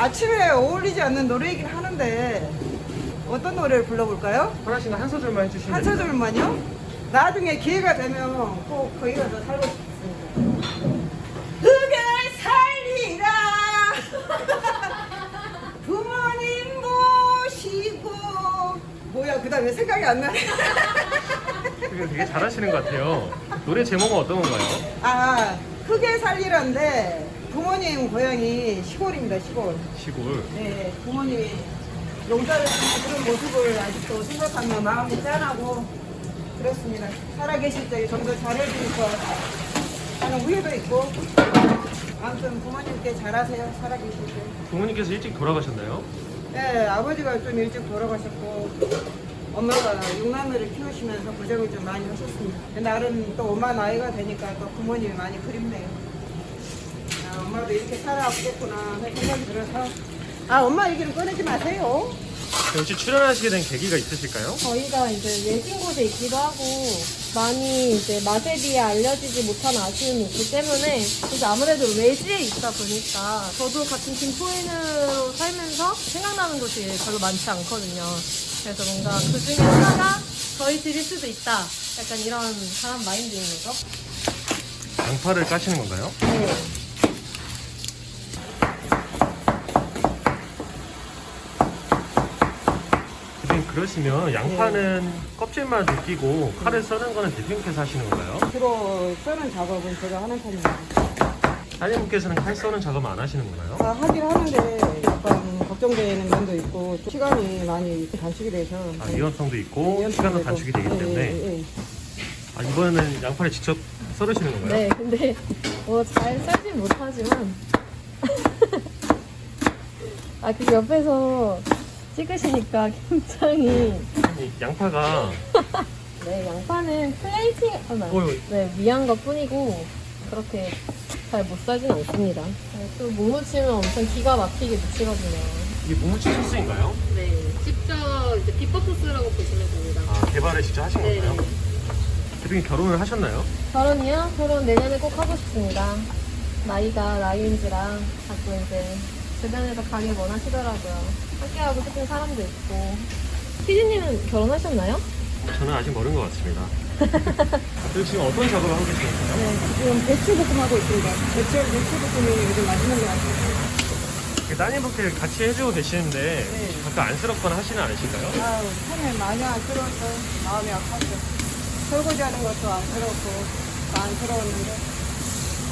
아침에 어울리지 않는 노래 얘기를 하는데 어떤 노래를 불러볼까요? 하나씩 한 소절만 해주시면 한 됩니다. 소절만요? 나중에 기회가 되면 꼭 거기 가서 살고 싶습니다. 흙을 살리라 부모님 모시고 뭐야 그 다음에 생각이 안 나네. 지금 되게 잘하시는 것 같아요. 노래 제목은 어떤 건가요? 아 흙에 살리라인데 부모님 고향이 시골입니다. 시골. 시골. 네 부모님이 농사를 짓는 그런 모습을 아직도 생각하면 마음이 짠하고 그렇습니다. 살아계실 때 좀 더 잘해주니까 하는 후회도 있고 아무튼 부모님께 잘하세요. 살아계실 때. 부모님께서 일찍 돌아가셨나요? 네 아버지가 좀 일찍 돌아가셨고 엄마가 6남매를 키우시면서 고생을 좀 많이 하셨습니다. 나름 또 엄마 나이가 되니까 또 부모님이 많이 그립네요. 아, 엄마도 이렇게 살아왔겠구나 생각이 들어서 아 엄마 얘기를 꺼내지 마세요. 혹시 출연하시게 된 계기가 있으실까요? 저희가 이제 외진 곳에 있기도 하고 많이 이제 맛에 비해 알려지지 못한 아쉬움이 있기 때문에 이제 아무래도 외지에 있다 보니까 저도 같은 김포인으로 살면서 생각나는 곳이 별로 많지 않거든요. 그래서 뭔가 그 중에 하나가 저희 집일 수도 있다. 약간 이런 사람 마인드인 거죠. 양파를 까시는 건가요? 네. 대표님 그러시면 양파는 껍질만 느끼고 칼을 써는 거는 대표님께서 하시는 건가요? 주로 쓰는 작업은 제가 하는 편입니다. 따님분께서는 칼 써는 작업 안 하시는 건가요? 다 하긴 하는데 약간 걱정되는 면도 있고 좀 시간이 많이 단축이 돼서 아, 위험성도 있고 시간도 단축이 되기 때문에 예. 아, 이번에는 양파를 직접 썰으시는 건가요? 네, 근데 뭐 잘 썰진 못하지만 아, 그 옆에서 찍으시니까 굉장히 아니, 양파가 네, 양파는 플레이팅 어이. 네, 위한 것 뿐이고 그렇게 잘 못 사진 않습니다. 네, 또 무무치면 엄청 기가 막히게 무치거든요. 이게 무무치 소스인가요? 네, 직접 이제 비법 소스라고 보시면 됩니다. 아, 개발을 직접 하신 네. 건가요? 대표님 결혼을 하셨나요? 결혼이요? 결혼 내년에 꼭 하고 싶습니다. 나이가 나이인지라 자꾸 이제 주변에서 가길 원하시더라고요. 함께하고 싶은 사람도 있고. 피디님은 결혼하셨나요? 저는 아직 멀은 것 같습니다. 그리고 지금 어떤 작업을 하고 계시는 건가요? 네, 지금 배추볶음 하고 있습니다. 배추볶음이 요즘 맛있는 것 같아요. 따님분께 같이 해주고 계시는데 네. 가끔 안쓰럽거나 하시는 않으신가요? 아유, 손에 많이 안쓰러워서 마음이 아팠죠. 설거지하는 것도 안쓰럽고 안쓰러웠는데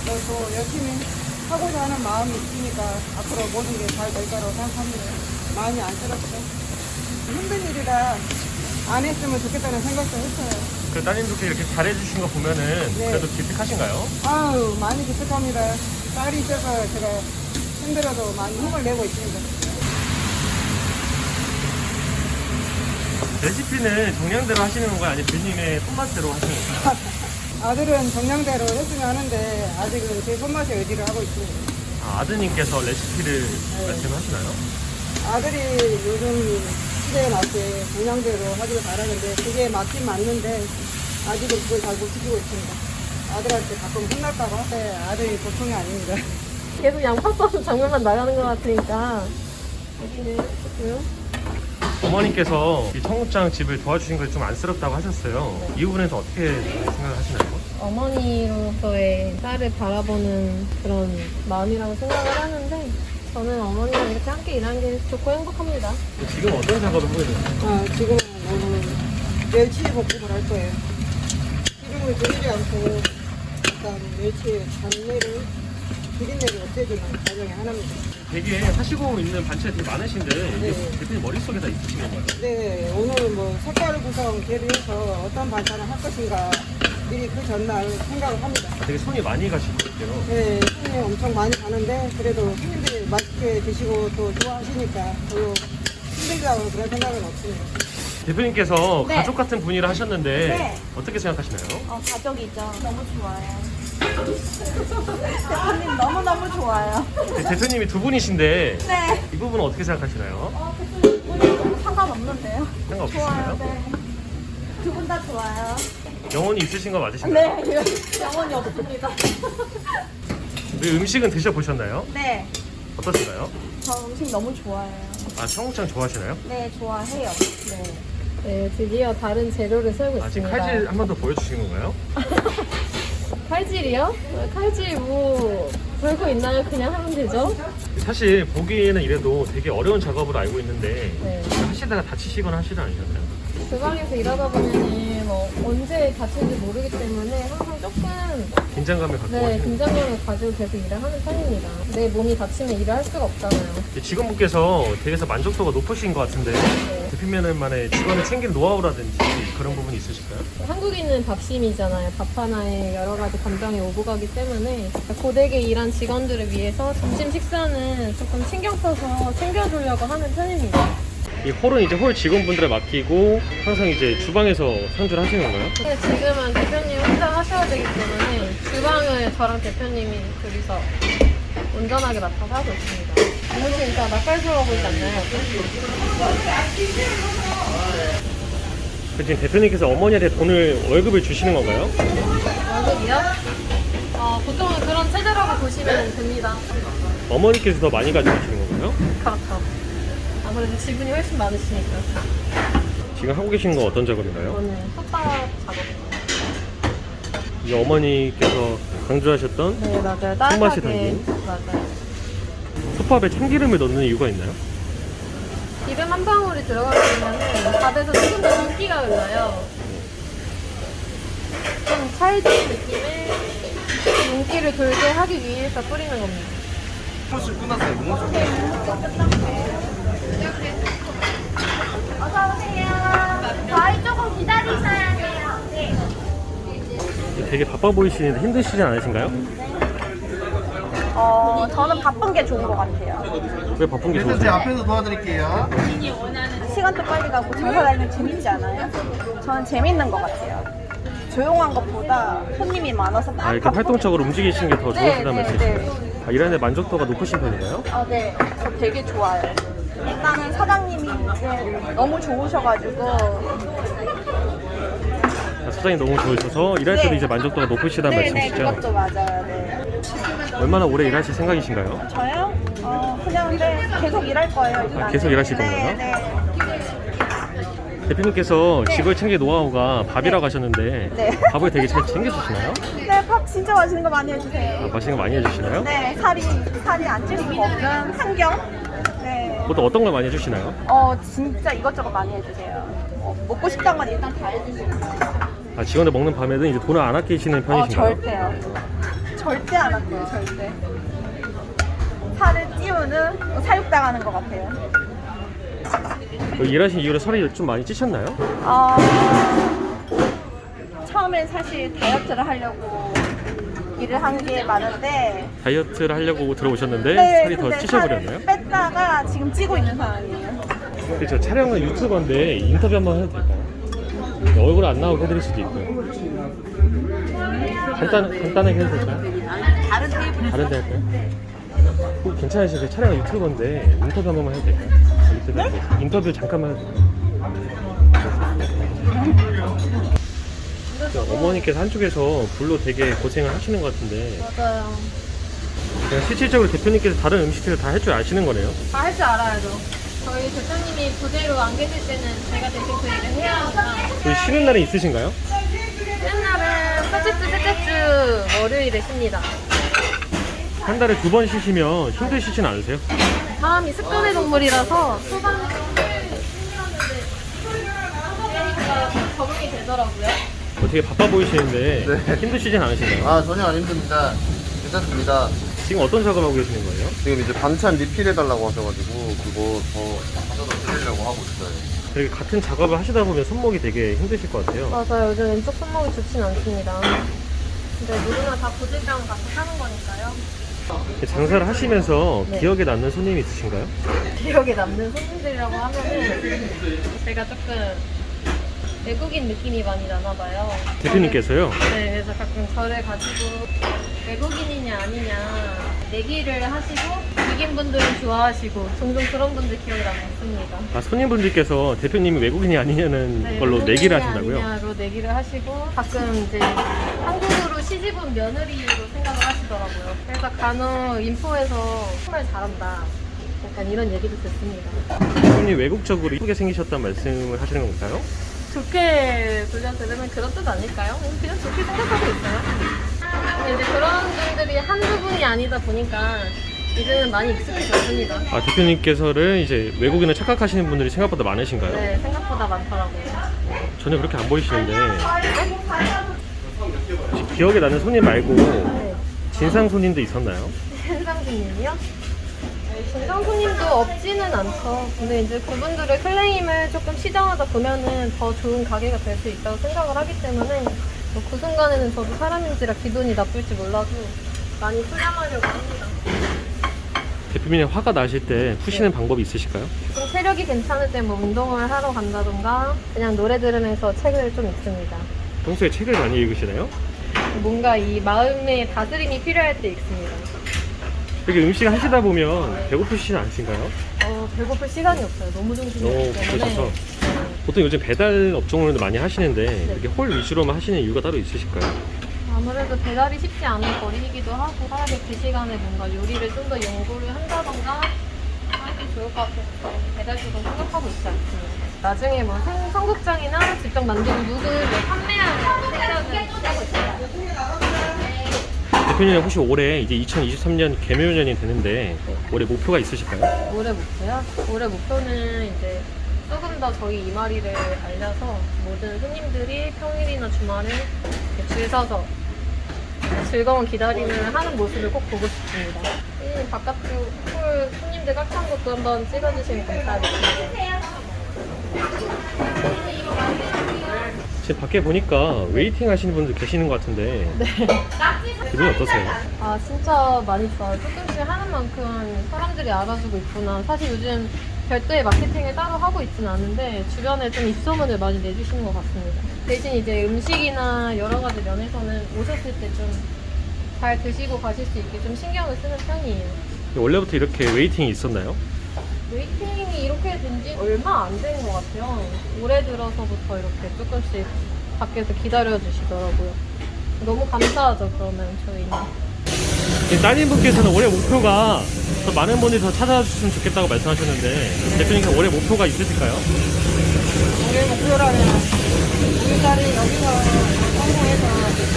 그래도 열심히 하고자 하는 마음이 있으니까 앞으로 모든 게 잘 될 거라고 생각합니다. 많이 안쓰럽죠. 힘든 일이라 안 했으면 좋겠다는 생각도 했어요. 그 따님분께 이렇게 잘해주신 거 보면은 네. 그래도 기특하신가요? 아유, 많이 기특합니다. 딸이 있어서 제가 힘들어도 많이 힘을 내고 있습니다. 레시피는 정량대로 하시는 건가요? 아니면 주님의 손맛대로 하시는 건가요? 아들은 정량대로 했으면 하는데 아직은 제 손맛에 의지를 하고 있습니다. 아, 아드님께서 레시피를 네. 말씀하시나요? 아들이 요즘 시대에 맞게 정량대로 하기를 바라는데 그게 맞긴 맞는데 아직은 그걸 잘 못 지키고 있습니다. 아들한테 가끔 혼날까봐 네, 아들이 보통이 아닙니다. 계속 양파 써서 장면만 나가는 것 같으니까. 여기는 조금. 어머님께서 이 청국장 집을 도와주신 걸 좀 안쓰럽다고 하셨어요. 이 부분에서 어떻게 생각을 하시나요? 어머니로서의 딸을 바라보는 그런 마음이라고 생각을 하는데 저는 어머니랑 이렇게 함께 일하는 게 좋고 행복합니다. 지금 어떤 작업을 하고 계세요? 지금은 오늘 멸치 볶음을 할 거예요. 기름을 들이지 않고 일단 멸치의 잡내를 비린내를 없애주는 과정이 하나입니다. 되게 하시고 있는 반찬이 되게 많으신데 이게 네. 대표님 머릿속에 다 있으신 건가요? 네, 오늘은 뭐 색깔 구성 대비해서 어떤 반찬을 할 것인가 미리 그 전날 생각을 합니다. 아, 되게 손이 많이 가시거든요. 네, 손이 엄청 많이 가는데 그래도 손님들이 맛있게 드시고 또 좋아하시니까 별로 힘들다고 그런 생각은 없습니다. 대표님께서 네. 가족 같은 분위를 하셨는데 네. 어떻게 생각하시나요? 가족이죠. 너무 좋아요. 대표님 너무너무 좋아요. 네, 대표님이 두 분이신데 네. 이 부분은 어떻게 생각하시나요? 대표님 상관없는데요. 상관없으신가요? 네. 두 분 다 좋아요. 영혼이 있으신 거 맞으신가요? 네. 영혼이 없습니다. 네, 음식은 드셔보셨나요? 네. 어떠신가요? 저 음식 너무 좋아해요. 아, 청국장 좋아하시나요? 네, 좋아해요. 네. 네, 드디어 다른 재료를 썰고 아, 지금 있습니다. 칼질 한 번 더 보여주시는 건가요? 칼질이요? 칼질 뭐 별거 있나요? 그냥 하면 되죠? 사실 보기에는 이래도 되게 어려운 작업으로 알고 있는데 네. 하시다가 다치시거나 하시지 않으셨나요? 주방에서 일하다 보면은 뭐 언제 다칠지 모르기 때문에 항상 조금 긴장감을 갖고 네, 하시는 긴장감을 가지고 계속 일을 하는 편입니다. 내 몸이 다치면 일을 할 수가 없잖아요. 직원분께서 댁에서 만족도가 높으신 것 같은데 네. 대표님만의 직원을 챙기는 노하우라든지 그런 부분이 있으실까요? 한국인은 밥심이잖아요. 밥 하나에 여러 가지 감정이 오고 가기 때문에 고되게 일한 직원들을 위해서 점심 식사는 조금 신경 써서 챙겨주려고 하는 편입니다. 이 홀은 이제 홀 직원분들에 맡기고 항상 이제 주방에서 상주를 하시는 건가요? 근데 지금은 대표님 혼자 하셔야 되기 때문에 주방을 저랑 대표님이 둘이서 온전하게 맡아서 하고 있습니다. 이모씨 일단 낯갈수록 하고 있지 않나요? 지금 대표님께서 어머니한테 돈을 월급을 주시는 건가요? 월급이요? 보통은 그런 체제라고 보시면 됩니다. 어머니께서 더 많이 가져가시는 건가요? 그렇죠. 아무래도 지분이 훨씬 많으시니까. 지금 하고 계신 건 어떤 작업인가요? 저는 솥밥 작업. 이 어머니께서 강조하셨던 네, 맞아요. 손맛이 따뜻하게. 담긴? 맞아요. 솥밥에 참기름을 넣는 이유가 있나요? 기름 한 방울이 들어가게 되면은 밥에서 조금 더 윤기가 흘러요. 좀 찰진 느낌의 윤기를 돌게 하기 위해서 뿌리는 겁니다. 어서오세요. 저희 조금 기다리셔야 돼요. 네. 되게 바빠 보이시는데 힘드시진 않으신가요? 저는 바쁜 게 좋은 것 같아요. 왜 바쁜 게 그래서 제 좋으세요? 앞에서 도와드릴게요. 시간도 빨리 가고 장사 다니면 재밌지 않아요? 저는 재밌는 것 같아요. 조용한 것보다 손님이 많아서 막 아, 이렇게 활동적으로 움직이시는 게 더 네, 좋으시다는 네, 말씀이시죠? 아, 일하는데 만족도가 높으신 편인가요? 네. 저 되게 좋아요. 일단은 사장님이 이제 너무 좋으셔가지고 아, 사장님 너무 좋으셔서 일할 때도 네. 이제 만족도가 높으시다는 네네 말씀이시죠? 그것도 맞아요. 네. 얼마나 오래 일하실 생각이신가요? 저요? 그냥 근데 계속 일할 거예요. 일단은. 계속 일하실 건가요? 네. 대표님께서 네. 직원 챙길 노하우가 밥이라고 하셨는데 네. 밥을 되게 잘 챙겨주시나요? 네, 밥 진짜 맛있는 거 많이 해주세요. 아, 맛있는 거 많이 해주시나요? 네, 살이 안 찌고 먹는 환경. 네. 보통 어떤 걸 많이 해주시나요? 진짜 이것저것 많이 해주세요. 먹고 싶다는 건 일단 다 해주시고. 아, 직원들 먹는 밤에는 이제 돈을 안 아끼시는 편이신가요? 절대요. 절대 안 할게요, 절대. 살을 찌우는 사육당하는 것 같아요. 일하신 이후로 살이 좀 많이 찌셨나요? 처음엔 사실 다이어트를 하려고 일을 한 게 많은데 다이어트를 하려고 들어오셨는데 네, 살이 더 근데 찌셔버렸나요? 살을 뺐다가 지금 찌고 있는 상황이에요. 그렇죠. 촬영은 유튜버인데 인터뷰 한번 해도 될까요? 네, 얼굴 안 나오게 해드릴 수도 있고요. 간단하게 해도 될까요? 다른 테이블에 다른 데 할까요? 괜찮으시죠? 촬영은 유튜버인데 인터뷰 한 번만 해도 될까요? 인터뷰 잠깐만 해도 될까요? 어머니께서 한쪽에서 불로 되게 고생을 하시는 것 같은데 맞아요. 그냥 실질적으로 대표님께서 다른 음식들을 다 할 줄 아시는 거네요? 다 할 줄 알아야죠. 저희 대표님이 부대로 안 계실 때는 제가 대신 그 일을 해야 하니까. 저희 쉬는 날이 있으신가요? 옛날은 셋째 주 월요일에 쉽니다. 한 달에 2번 쉬시면 힘드시진 않으세요? 사람이 습관의 동물이라서 초반에 그러니까 적응이 되더라고요. 되게 바빠 보이시는데 네. 힘드시진 않으신가요? 전혀 안 힘듭니다. 괜찮습니다. 지금 어떤 작업하고 계시는 거예요? 지금 이제 반찬 리필해달라고 하셔가지고 그거 더 가져다 드리려고 하고 있어요. 이렇게 같은 작업을 하시다 보면 손목이 되게 힘드실 것 같아요. 맞아요. 요즘 왼쪽 손목이 좋진 않습니다. 근데 누구나 다 고질병을 갖고 사는 거니까요. 장사를 하시면서 네. 기억에 남는 손님이 있으신가요? 기억에 남는 손님들이라고 하면은 제가 조금 외국인 느낌이 많이 나나봐요. 대표님께서요? 네, 그래서 가끔 저를 가지고 외국인이냐 아니냐 내기를 하시고 이긴 분들은 좋아하시고 종종 그런 분들 기억에 남습니다. 아, 손님분들께서 대표님이 외국인이 아니냐는 네, 걸로 외국인이 내기를 하신다고요? 아니냐로 내기를 하시고 가끔 이제 한국으로 시집온 며느리로 생각을 하시더라고요. 그래서 간혹 인포에서 정말 잘한다. 약간 이런 얘기도 듣습니다. 대표님 외국적으로 이쁘게 생기셨다는 말씀을 하시는 건가요? 좋게 돌려 들으면 그런 뜻 아닐까요? 그냥 좋게 생각하고 있어요. 근데 이제 그런 분들이 한두 분이 아니다 보니까 이제는 많이 익숙해졌습니다. 아, 대표님께서는 이제 외국인을 착각하시는 분들이 생각보다 많으신가요? 네, 생각보다 많더라고요. 전혀 그렇게 안 보이시는데 혹시 기억에 나는 손님 말고 네. 진상 손님도 있었나요? 현장 손님이요? 진상 손님도 없지는 않죠. 근데 이제 그분들의 클레임을 조금 시정하다 보면은 더 좋은 가게가 될 수 있다고 생각을 하기 때문에 뭐그 순간에는 저도 사람인지라 기분이 나쁠지 몰라도 많이 수렴하려고 합니다. 대표님이 화가 나실 때 푸시는 방법이 있으실까요? 좀 체력이 괜찮을 때 뭐 운동을 하러 간다던가 그냥 노래 들으면서 책을 좀 읽습니다. 평소에 책을 많이 읽으시나요? 뭔가 이 마음의 다스림이 필요할 때 읽습니다. 이렇게 음식 하시다 보면 배고프시진 않으신가요? 배고플 시간이 없어요. 너무 정신이 너무 없기 때문에. 바쁘셔서. 네. 보통 요즘 배달 업종으로도 많이 하시는데 이렇게 홀 위주로만 하시는 이유가 따로 있으실까요? 아무래도 배달이 쉽지 않은 거리이기도 하고 차라리 그 시간에 뭔가 요리를 좀 더 연구를 한다던가 하면 좋을 것 같아서 배달 쪽은 생각하고 있지 않습니다. 나중에 뭐 성국장이나 직접 만든 묵을 판매하는 생각을 하고 있어요. 대표님 혹시 올해 이제 2023년 개묘년이 되는데 올해 목표가 있으실까요? 올해 목표요? 올해 목표는 이제 조금 더 저희 이마리를 알려서 모든 손님들이 평일이나 주말에 이렇게 줄 서서 즐거운 기다림을 하는 모습을 꼭 보고 싶습니다. 이 바깥쪽 홀 손님들 꽉 찬 것도 한번 찍어주시면 감사하겠습니다. 지금 밖에 보니까 웨이팅 하시는 분들 계시는 것 같은데 기분이 어떠세요? 아 진짜 많이 좋아요. 조금씩 하는 만큼 사람들이 알아주고 있구나. 사실 요즘 별도의 마케팅을 따로 하고 있지는 않은데 주변에 좀 입소문을 많이 내주시는 것 같습니다. 대신 이제 음식이나 여러 가지 면에서는 오셨을 때 좀 잘 드시고 가실 수 있게 좀 신경을 쓰는 편이에요. 원래부터 이렇게 웨이팅이 있었나요? 웨이팅이 이렇게 된 지 얼마 안 된 것 같아요. 올해 들어서부터 이렇게 조금씩 밖에서 기다려 주시더라고요. 너무 감사하죠, 그러면 저희는. 따님분께서는 올해 목표가 더 많은 분들이 더 찾아와 주시면 좋겠다고 말씀하셨는데 대표님께서 올해 목표가 있으실까요? 우리 목표라면 우리 딸이 여기서 성공해서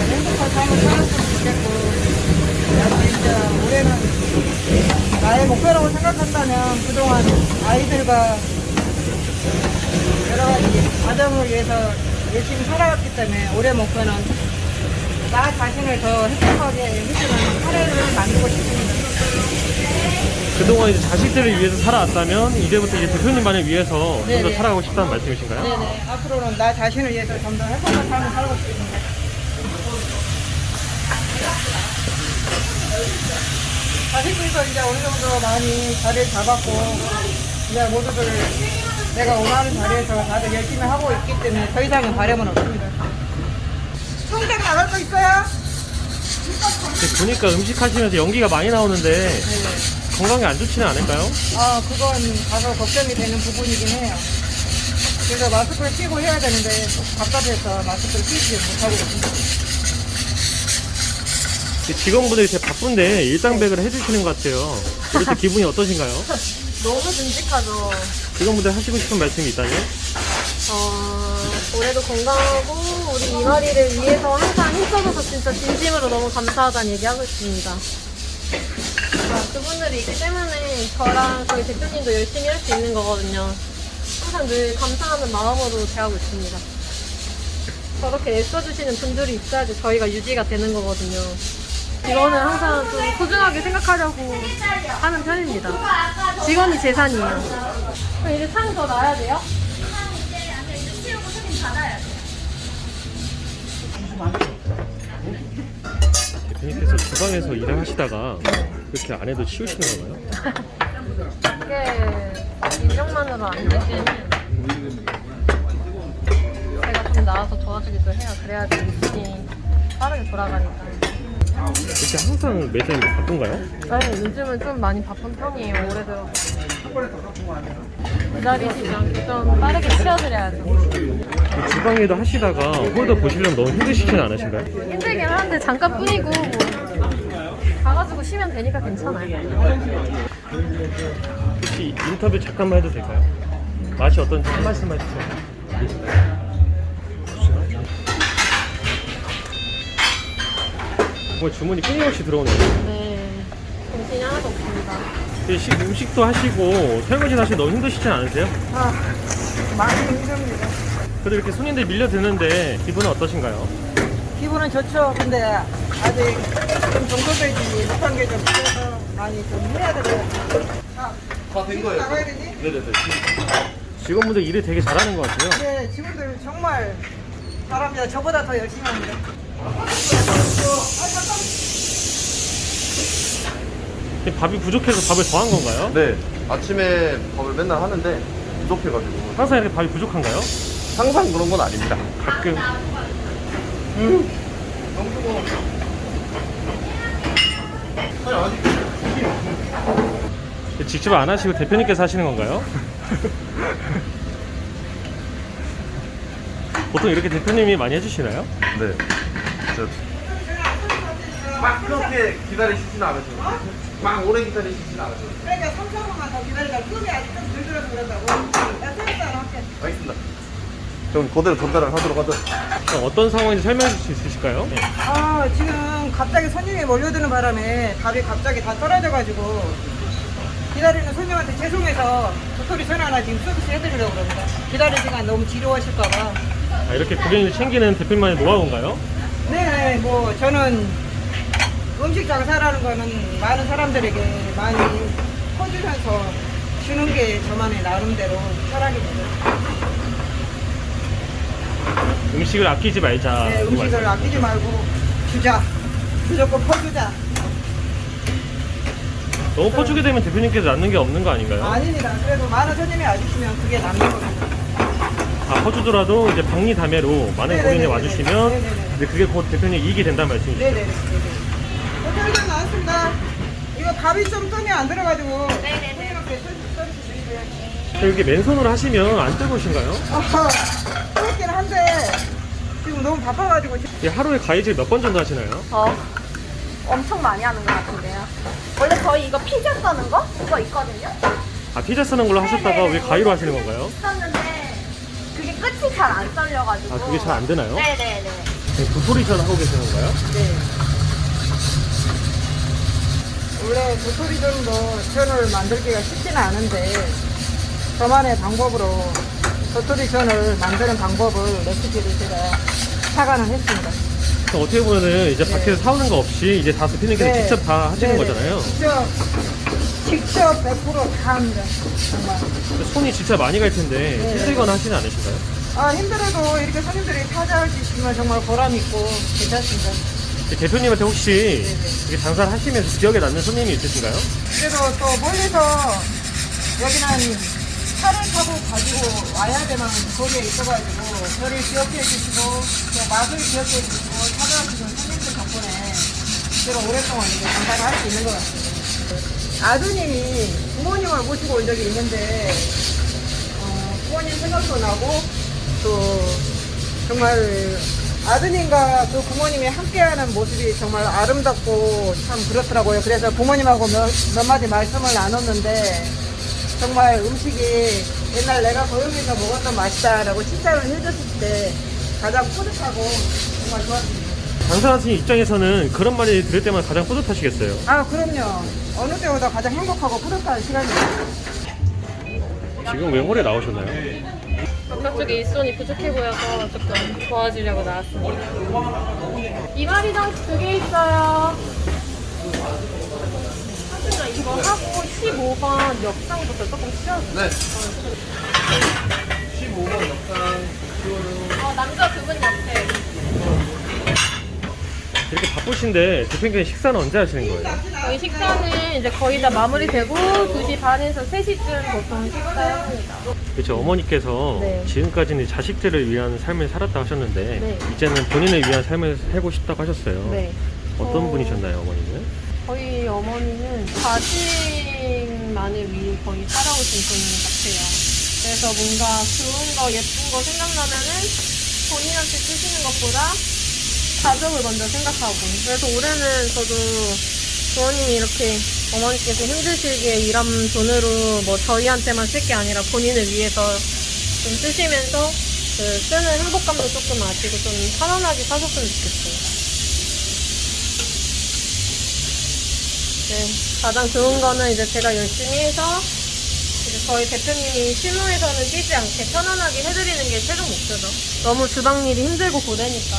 행복한 삶을 살았으면 좋겠고 진짜 올해는 나의 목표라고 생각한다면 그동안 아이들과 여러 가지 가정을 위해서 열심히 살아왔기 때문에 올해 목표는 나 자신을 더 행복하게 해주는 사례를 만들고 싶습니다. 그동안 이제 자식들을 위해서 살아왔다면 이제부터 이제 대표님만을 위해서 좀 더 네네. 살아가고 싶다는 말씀이신가요? 네네. 앞으로는 나 자신을 위해서 좀 더 행복한 삶을 살고 싶습니다. 자식들도 이제 어느 정도 많이 자리를 잡았고 이제 모두들 내가 원하는 자리에서 다들 열심히 하고 있기 때문에 더 이상의 바람은 없습니다. 청장 나갈 거 있어요? 보니까 음식 하시면서 연기가 많이 나오는데 네. 건강에 안 좋지는 않을까요? 아 그건 다소 걱정이 되는 부분이긴 해요. 그래서 마스크를 끼고 해야 되는데 바깥에서 마스크를 끼지 못하고 있습니다. 직원분들이 되게 바쁜데 일당백을 해주시는 것 같아요. 이럴 때 기분이 어떠신가요? 너무 듬직하죠. 직원분들 하시고 싶은 말씀이 있다면? 올해도 건강하고 우리 이마리를 위해서 항상 힘써줘서 진짜 진심으로 너무 감사하다는 얘기하고 있습니다. 그분들이 있기 때문에 저랑 저희 대표님도 열심히 할 수 있는 거거든요. 항상 늘 감사하는 마음으로 대하고 있습니다. 저렇게 애써주시는 분들이 있어야지 저희가 유지가 되는 거거든요. 직원은 항상 좀 소중하게 생각하려고 하는 편입니다. 직원이 재산이에요. 그럼 이제 상 더 놔야 돼요? 대표님께서 주방에서 일을 하시다가 그렇게 안 해도 치우시는 건가요? 이게 인력만으로 안 되기는 제가 좀 나와서 도와주기도 해요. 그래야지 일이 빠르게 돌아가니까. 이렇게 항상 매장이 바쁜가요? 네, 요즘은 좀 많이 바쁜 편이에요. 올해 들어서. 기다리시지 않게 좀 빠르게 치워드려야죠. 주방에도 하시다가 홀더 보시려면 너무 힘드시진 않으신가요? 힘들긴 한데 잠깐뿐이고 뭐 가가지고 쉬면 되니까 괜찮아요. 혹시 인터뷰 잠깐만 해도 될까요? 맛이 어떤지 한 말씀 해주세요. 정말 주문이 끊임없이 들어오네요. 네, 정신이 하나도 없습니다. 음식도 하시고 설거지도 하시고 너무 힘드시진 않으세요? 아, 많이 힘듭니다. 그래도 이렇게 손님들 밀려드는데 기분은 어떠신가요? 기분은 좋죠. 근데 아직 좀 정도되지 못한 게 좀 있어서 많이 좀 해야 되고요. 다된 거예요. 나가야 되니? 네네네. 직원분들 일을 되게 잘하는 것 같아요. 네, 직원들 정말 잘합니다. 저보다 더 열심히 합니다. 밥이 부족해서 밥을 더 한 건가요? 네. 아침에 밥을 맨날 하는데 부족해가지고 항상 이렇게 밥이 부족한가요? 항상 그런 건 아닙니다. 가끔. 직접 안 하시고 대표님께서 하시는 건가요? 보통 이렇게 대표님이 많이 해주시나요? 네. 막 그렇게 기다리시진 않으시고 막 오래 기다리시진 않으시고. 그러니까 3, 4분만 더 기다리다 꿈이 아직 좀 덜 들어서 그런다고. 나 생각도 안 할게. 알겠습니다. 그럼 그대로 전달을 하도록 하죠. 그럼 어떤 상황인지 설명해 줄 수 있으실까요? 네. 아, 지금 갑자기 손님이 몰려드는 바람에 밥이 갑자기 다 떨어져가지고 기다리는 손님한테 죄송해서 도토리 전 하나 지금 서비스 해드리려고 그럽니다. 기다릴 시간 너무 지루하실까봐. 아, 이렇게 고객님을 챙기는 대표님만의 노하우인가요? 네, 뭐 저는 음식 장사라는 거는 많은 사람들에게 많이 퍼주면서 주는 게 저만의 나름대로 철학입니다. 음식을 아끼지 말자. 네, 음식을 아끼지 말고 주자. 무조건 퍼주자. 너무 퍼주게 되면 대표님께서 남는 게 없는 거 아닌가요? 아닙니다. 그래도 많은 손님이 와주시면 그게 남는 겁니다. 아, 퍼주더라도 이제 박리담회로 많은 네네네네. 고객님이 와주시면 네네네. 이제 그게 곧 대표님 이익이 된다는 말씀이시죠? 네네네. 호텔 좀 나왔습니다. 이거 밥이 좀 뜸이 안 들어가지고. 네네네. 서비스 드리고요. 이렇게 맨손으로 하시면 안 뜨거우신가요? 뜨겁긴 한데 지금 너무 바빠가지고. 이 하루에 가위질 몇 번 정도 하시나요? 엄청 많이 하는 것 같은데요. 원래 저희 이거 피자 써는 거? 그거 있거든요? 아, 피자 쓰는 걸로 하셨다가 왜 가위로 하시는 건가요? 썼는데 그게 끝이 잘 안 썰려가지고. 아, 그게 잘 안 되나요? 네네네. 도토리전 하고 계시는 건가요? 네. 원래 도토리전도 전을 만들기가 쉽지는 않은데 저만의 방법으로 도토리전을 만드는 방법을 레시피를 제가 착안을 했습니다. 그럼 어떻게 보면은 이제 밖에서 사오는 거 없이 이제 다 대표님께서 네. 직접 다 하시는 네네. 거잖아요. 직접 100% 다 합니다. 정말. 손이 진짜 많이 갈 텐데 네. 힘들거나 하시는 않으신가요? 아, 힘들어도 이렇게 손님들이 찾아올 수 있으면 정말 보람있고 괜찮습니다. 대표님한테 혹시 이렇게 장사를 하시면서 기억에 남는 손님이 있으신가요? 그래도 또 멀리서 여기는 차를 타고 가지고 와야 되는 거리에 있어가지고 저를 기억해 주시고 또 맛을 기억해 주시고 찾아오시는 손님들 덕분에 제가 오랫동안 이제 장사를 할 수 있는 것 같습니다. 아드님이 부모님을 모시고 온 적이 있는데 부모님 생각도 나고 또 정말 아드님과 그 부모님이 함께하는 모습이 정말 아름답고 참 그렇더라고요. 그래서 부모님하고 몇 마디 말씀을 나눴는데 정말 음식이 옛날 내가 고향에서 먹었던 맛이다라고 칭찬을 해줬을 때 가장 뿌듯하고 정말 좋았습니다. 장사하시는 입장에서는 그런 말이 들을 때마다 가장 뿌듯하시겠어요. 아, 그럼요. 어느 때보다 가장 행복하고 뿌듯한 시간입니다. 지금 왜 홀에 나오셨나요? 바깥쪽에 일손이 부족해 보여서 조금 도와주려고 나왔습니다. 이마리장 2개 있어요. 하준아 이거 하고 15번 역상부터 조금 치워주세요. 네. 15번 역상 남자 2분 옆에. 이렇게 바쁘신데 대표님께서 식사는 언제 하시는 거예요? 저희 식사는 이제 거의 다 마무리되고 2시 반에서 3시쯤 보통 식사합니다. 그렇죠. 어머니께서 네. 지금까지는 자식들을 위한 삶을 살았다 하셨는데 네. 이제는 본인을 위한 삶을 살고 싶다고 하셨어요. 네. 어떤 분이셨나요, 어머니는? 저희 어머니는 자식만을 위해 거의 살아오신 분 같아요. 그래서 뭔가 좋은 거, 예쁜 거 생각나면은 본인한테 쓰시는 것보다 가족을 먼저 생각하고. 그래서 올해는 저도 부모님이 이렇게 어머니께서 힘드시게 일한 돈으로 뭐 저희한테만 쓸 게 아니라 본인을 위해서 좀 쓰시면서 그 쓰는 행복감도 조금 아시고 좀 편안하게 사셨으면 좋겠어요. 네, 가장 좋은 거는 이제 제가 열심히 해서 이제 저희 대표님이 실무에서는 뛰지 않게 편안하게 해드리는 게 최종 목표죠. 너무 주방 일이 힘들고 고되니까.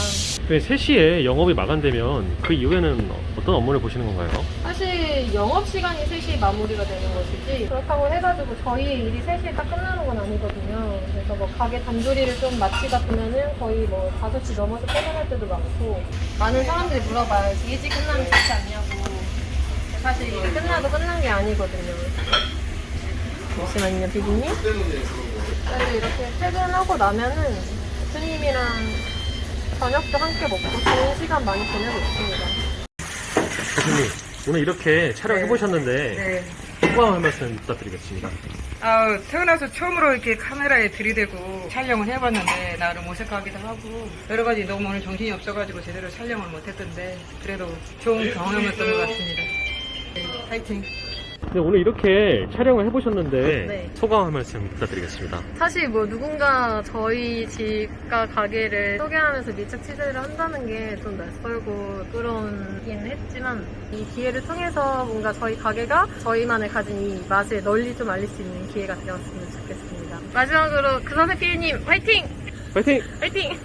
3시에 영업이 마감되면 그 이후에는 어떤 업무를 보시는 건가요? 사실 영업시간이 3시에 마무리가 되는 것이지 그렇다고 해가지고 저희 일이 3시에 딱 끝나는 건 아니거든요. 그래서 뭐 가게 단조리를 좀 마치다 보면은 거의 뭐 5시 넘어서 퇴근할 때도 많고 많은 사람들이 물어봐요. 일찍 끝나면 좋지 않냐고. 사실 일이 끝나도 끝난 게 아니거든요. 잠시만요, 비비님. 그래서 이렇게 퇴근하고 나면은 대표님이랑 저녁도 함께 먹고 좋은 시간 많이 보내고 있습니다. 대표님, 오늘 이렇게 촬영해보셨는데 네. 소감 한 말씀 부탁드리겠습니다. 태어나서 처음으로 이렇게 카메라에 들이대고 촬영을 해봤는데 나름 어색하기도 하고 여러 가지 너무 오늘 정신이 없어가지고 제대로 촬영을 못했던데 그래도 좋은 경험이었던 것 같습니다. 네, 파이팅! 네, 오늘 이렇게 촬영을 해보셨는데 네. 소감 한 말씀 부탁드리겠습니다. 사실 뭐 누군가 저희 집과 가게를 소개하면서 밀착 취재를 한다는 게 좀 낯설고 부끄러운긴 했지만 이 기회를 통해서 뭔가 저희 가게가 저희만의 가진 이 맛을 널리 좀 알릴 수 있는 기회가 되었으면 좋겠습니다. 마지막으로 그선의 PD님 화이팅! 파이팅! 화이팅!